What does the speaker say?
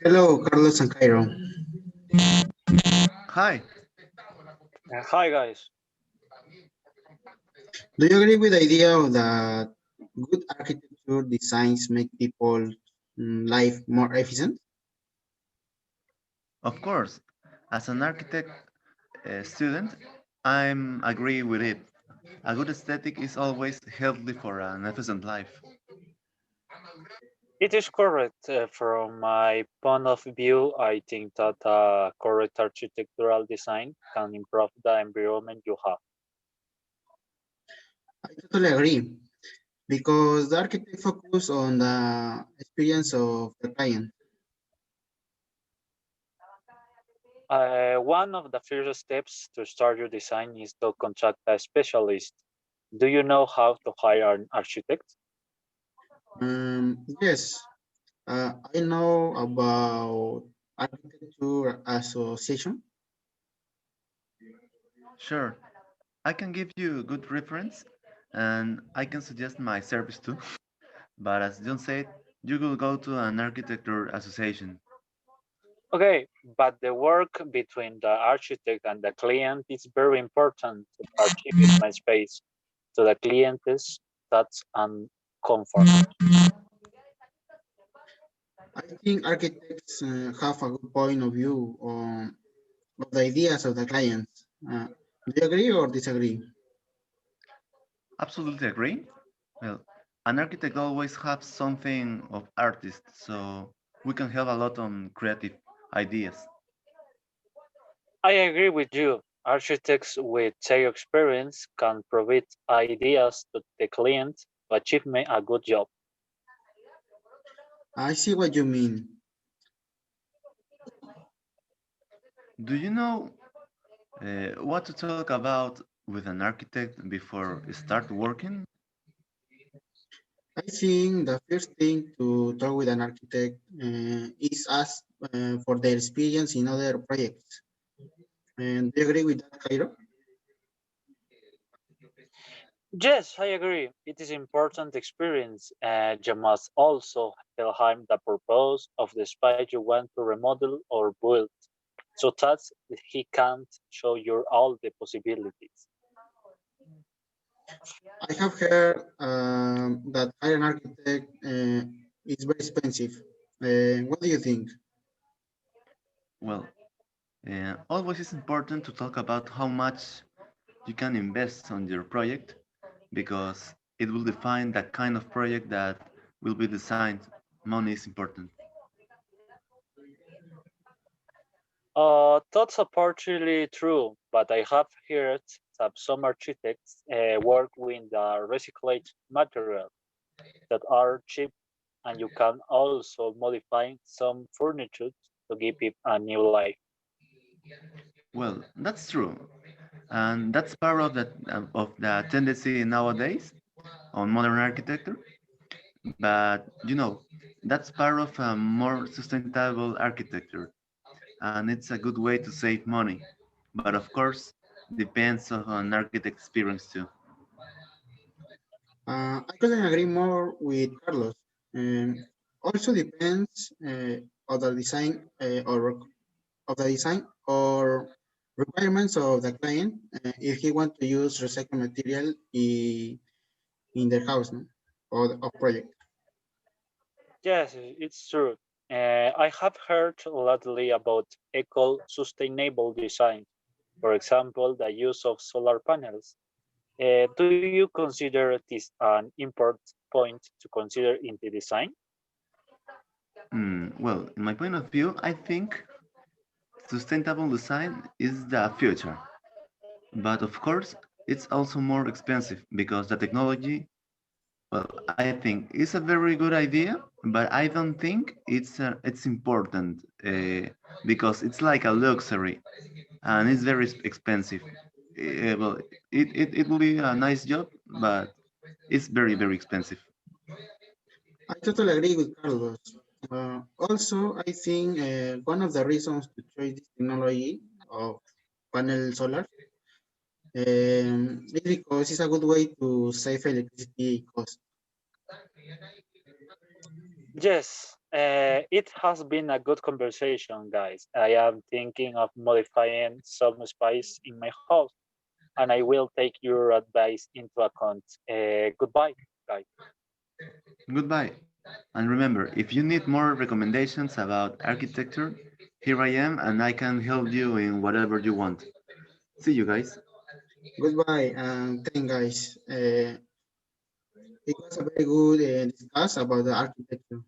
Hello, Carlos and Cairo. Hi, Hi guys. Do you agree with the idea of that good architecture designs make people life more efficient? of course, as an architect student, I'm agree with it. A good aesthetic is always healthy for an efficient life. It is correct. From my point of view, I think that correct architectural design can improve the environment you have. I totally agree because the architect focus on the experience of the client. One of the first steps to start your design is to contact a specialist. Do you know how to hire an architect? Yes, I know about architecture association. Sure, I can give you a good reference and I can suggest my service too. But as John said, you will go to an architecture association. Okay, but the work between the architect and the client is very important to achieve my space to the client's touch and comfort. I think architects have a good point of view on of the ideas of the clients. Do you agree or disagree? Absolutely agree. Well, an architect always has something of artist, so we can have a lot on creative ideas. I agree with you. Architects with their experience can provide ideas to the client to achieve a good job. I see what you mean. Do you know what to talk about with an architect before start working? I think the first thing to talk with an architect is ask for their experience in other projects. And do you agree with that, Cairo? Yes, I agree. It is important experience. You must also tell him the purpose of the space you want to remodel or build, so that he can show you all the possibilities. I have heard that hire an architect is very expensive. What do you think? Well, always it's important to talk about how much you can invest on your project because it will define the kind of project that will be designed. Money is important. That's a partially true, but I have heard that some architects work with recycled material that are cheap, and you can also modify some furniture to give it a new life. Well, that's true, and that's part of the tendency nowadays on modern architecture. But that's part of a more sustainable architecture, and it's a good way to save money. But of course, depends on architect experience too. I couldn't agree more with Carlos. Also depends on the design or requirements of the client if he want to use recycled material in their house, no? Or project. Yes, it's true. I have heard lately about eco-sustainable design. For example, the use of solar panels. Do you consider this an important point to consider in the design? Well, in my point of view, I think sustainable design is the future. But of course, it's also more expensive because the technology, well, I think it's a very good idea, but I don't think it's important because it's like a luxury and it's very expensive. Well, it will be a nice job, but it's very expensive. I totally agree with Carlos. Also, I think one of the reasons to choose this technology of panel solar It's because it's a good way to save electricity cost. Yes, it has been a good conversation, guys. I am thinking of modifying some space in my house, and I will take your advice into account. Goodbye, guys. Goodbye. And remember, if you need more recommendations about architecture, here I am and I can help you in whatever you want. See you guys. Goodbye and thank guys. It was a very good discuss about the architecture.